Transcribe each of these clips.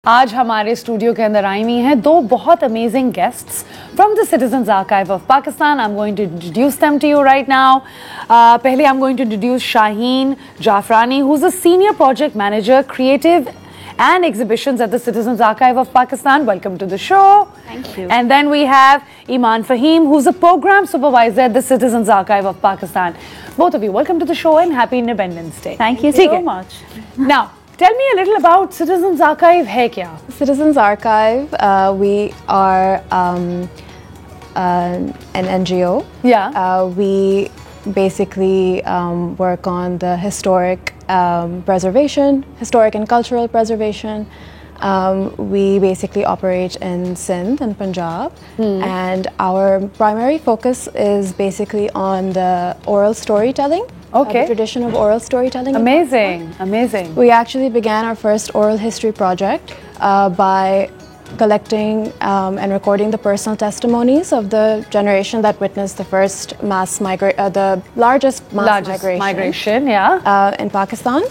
आज हमारे स्टूडियो के अंदर आई हुई हैं दो बहुत amazing guests from the Citizens Archive of Pakistan. I am going to introduce them to you right now. पहले I am going to introduce Shaheen Jafrani, who is a senior project manager creative and exhibitions at the Citizens Archive of Pakistan. Welcome to the show. Thank you. And then we have Iman Fahim, who's a program supervisor at the Citizens Archive of Pakistan. Both of you, welcome to the show and happy Independence Day. Thank you so much. Now, tell me a little about Citizens Archive. Hai kya? Citizens Archive, we are an NGO. Yeah. We basically work on the historic preservation, historic and cultural preservation. We basically operate in Sindh and Punjab, and our primary focus is basically on the oral storytelling. Okay. The tradition of oral storytelling. Amazing, amazing. We actually began our first oral history project by collecting and recording the personal testimonies of the generation that witnessed the first the largest mass migration yeah. In Pakistan.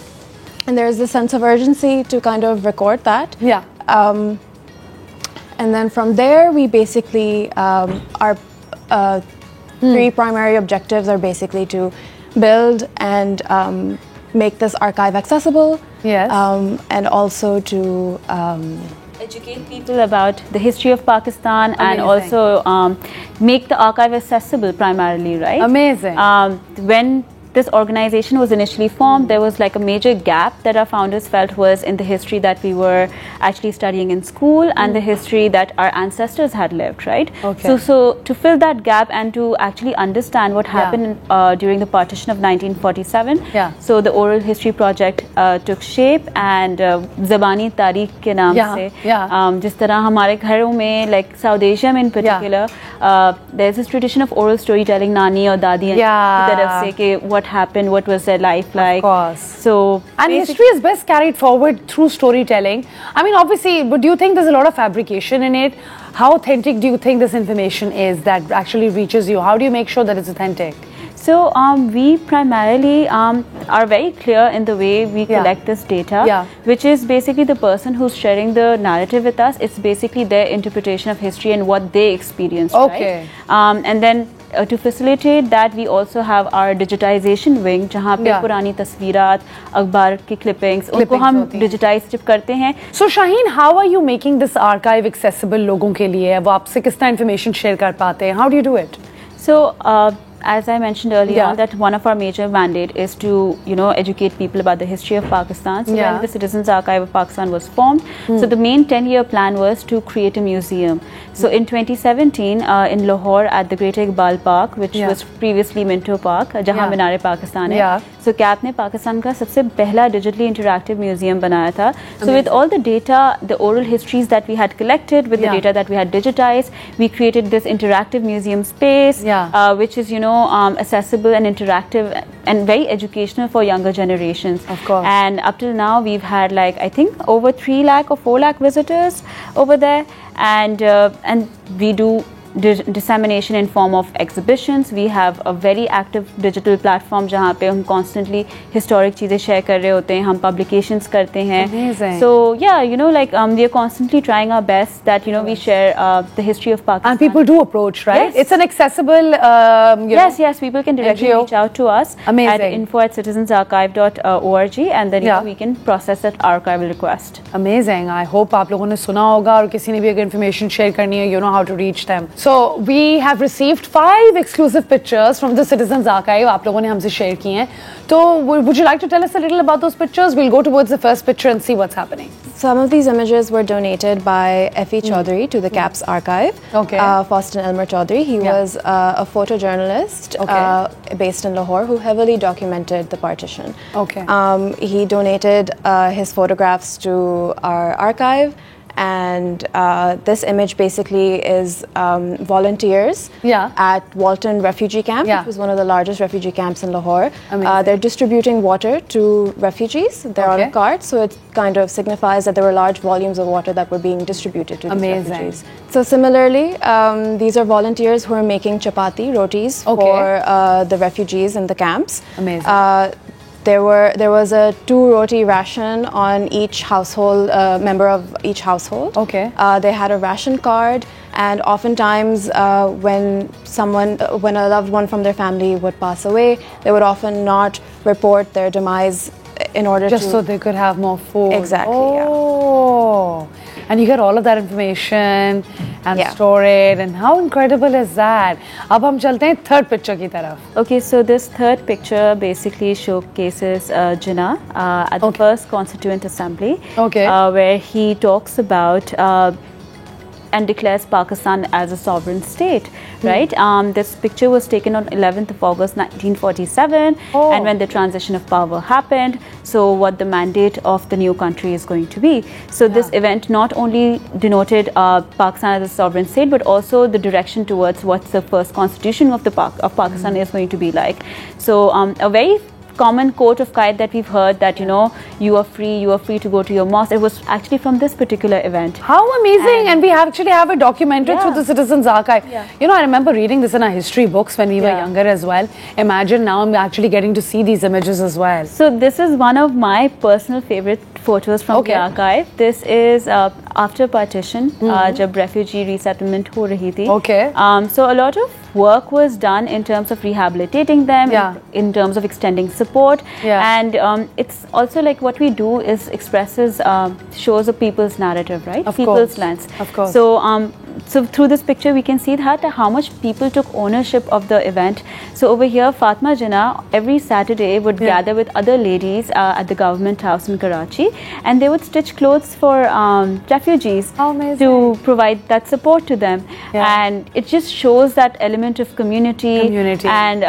And there is a sense of urgency to kind of record that. Yeah. And then from there, we basically, our three primary objectives are basically to build and make this archive accessible. Yes. And also to Educate people about the history of Pakistan. Amazing. And also make the archive accessible primarily, right? Amazing. When this organization was initially formed, there was like a major gap that our founders felt was in the history that we were actually studying in school and the history that our ancestors had lived, right? Okay. So to fill that gap and to actually understand what happened during the partition of 1947, Yeah. so the oral history project took shape, and ज़बानी तारीख के नाम से जिस तरह हमारे घरों में like South Asia में in particular there's this tradition of oral storytelling, नानी और दादी की तरफ से कि what happened, what was their life like. Of course. So and history is best carried forward through storytelling. I mean, obviously, but do you think there's a lot of fabrication in it? How authentic do you think this information is that actually reaches you? How do you make sure that it's authentic? So we primarily are very clear in the way we collect this data, which is basically the person who's sharing the narrative with us. It's basically their interpretation of history and what they experienced, right? And then to facilitate that, we also have our digitization wing, जहाँ पे पुरानी तस्वीरात, अखबार की clippings, उनको हम digitize जब करते हैं. So Shaheen, how are you making this archive accessible लोगों के लिए? वो आपसे किस तरह information share कर पाते हैं? How do you do it? So as I mentioned earlier on, that one of our major mandate is to educate people about the history of Pakistan. So when the Citizens Archive of Pakistan was formed, so the main 10-year plan was to create a museum. So in 2017 in Lahore at the Great Iqbal Park, which was previously Minto Park, जहाँ मीनार पाकिस्तान है, so CAP ने पाकिस्तान का सबसे पहला digitally interactive museum बनाया था. So with all the data, the oral histories that we had collected, with the data that we had digitized, we created this interactive museum space, which is accessible and interactive and very educational for younger generations. Of course. And up till now, we've had like I think over 3 lakh or 4 lakh visitors over there, and we do dissemination in form of exhibitions. We have a very active digital platform जहाँ पे हम constantly historic चीज़ें share कर रहे होते हैं, हम publications करते हैं. Amazing. So yeah, we are constantly trying our best that we share the history of Pakistan. And people do approach, right? Yes. It's an accessible. Yes, people can directly NGO. reach out to us. Amazing. At info@citizensarchive.org, and then we can process that archival request. Amazing. I hope आप लोगों ने सुना होगा और किसी ने भी अगर information share करनी है, you know how to reach them. So we have received 5 exclusive pictures from the Citizens Archive. आप लोगों ने हमसे share की हैं. तो would you like to tell us a little about those pictures? We'll go towards the first picture and see what's happening. Some of these images were donated by F.E. Chaudhary to the CAPS archive. Okay. Faustin Elmer Chaudhary. He was a photojournalist based in Lahore who heavily documented the partition. Okay. He donated his photographs to our archive. And this image basically is volunteers at Walton Refugee Camp, which was one of the largest refugee camps in Lahore. They're distributing water to refugees. They're on a cart, so it kind of signifies that there were large volumes of water that were being distributed to these refugees. So similarly, these are volunteers who are making chapati, rotis for the refugees in the camps. Amazing. there was a 2 roti ration on each household, member of each household. Okay. They had a ration card, and oftentimes when a loved one from their family would pass away, they would often not report their demise in order just so they could have more food. Exactly. Oh. Yeah. And you get all of that information and store it, and how incredible is that? अब हम चलते हैं third picture की तरफ. Okay, so this third picture basically showcases Jinnah at the first Constituent Assembly, where he talks about and declares Pakistan as a sovereign state, right? This picture was taken on 11th of August 1947, and when the transition of power happened, so what the mandate of the new country is going to be. So this event not only denoted Pakistan as a sovereign state, but also the direction towards what the first constitution of Pakistan is going to be like. So a very common quote of Qaid that we've heard, that you are free to go to your mosque, it was actually from this particular event. How amazing! And we actually have it documented through the Citizens Archive. I remember reading this in our history books when we were younger as well. Imagine now I'm actually getting to see these images as well. So this is one of my personal favorite photos from the archive. This is after partition, jab refugee resettlement ho rahi thi. So a lot of work was done in terms of rehabilitating them, in terms of extending support, and it's also like what we do is shows a people's narrative, right? People's lens. Of course. So through this picture we can see that how much people took ownership of the event. So over here, Fatma Jinnah every Saturday would gather with other ladies at the government house in Karachi, and they would stitch clothes for refugees to provide that support to them. And it just shows that element of community. And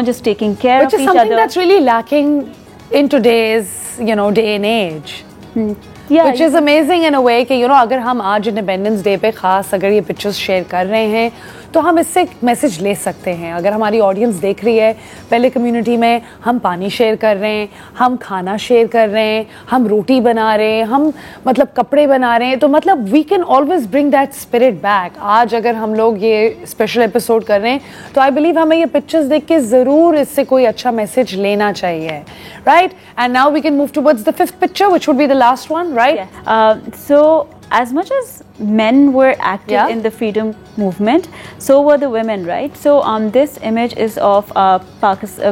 just taking care of each other. Which is something that's really lacking in today's day and age. Which is amazing in a way कि अगर हम आज independence day पे खास अगर ये pictures share कर रहे हैं तो हम इससे एक मैसेज ले सकते हैं. अगर हमारी ऑडियंस देख रही है, पहले कम्युनिटी में हम पानी शेयर कर रहे हैं, हम खाना शेयर कर रहे हैं, हम रोटी बना रहे हैं, हम मतलब कपड़े बना रहे हैं, तो मतलब we can always bring that spirit back. आज अगर हम लोग ये स्पेशल एपिसोड कर रहे हैं तो आई बिलीव हमें ये पिक्चर्स देख के ज़रूर इससे कोई अच्छा मैसेज लेना चाहिए. Right? And now we can move towards the fifth picture, which would be the last one, right? So as much as men were active in the freedom movement, so were the women, right? So this image is of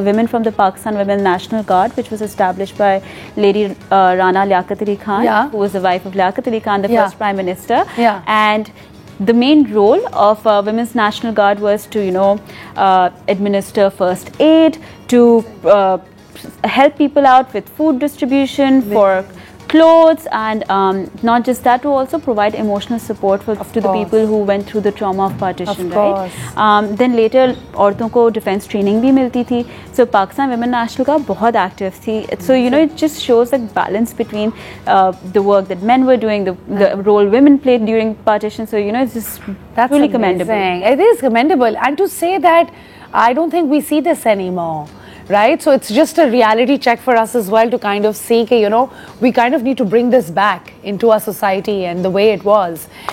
women from the Pakistan Women National Guard, which was established by Lady Rana Liaquat Ali Khan, who was the wife of Liaquat Ali Khan, the first Prime Minister. And the main role of Women's National Guard was to, administer first aid, to help people out with food distribution, for clothes, and not just that, to also provide emotional support to the people who went through the trauma of partition, right? Then later औरतों को defense training भी मिलती थी. So Pakistan Women National Guard बहुत active थी. So it just shows the balance between the work that men were doing, the role women played during partition. So it's just really commendable. It is commendable, and to say that I don't think we see this anymore. Right? So it's just a reality check for us as well to kind of see, we kind of need to bring this back into our society and the way it was.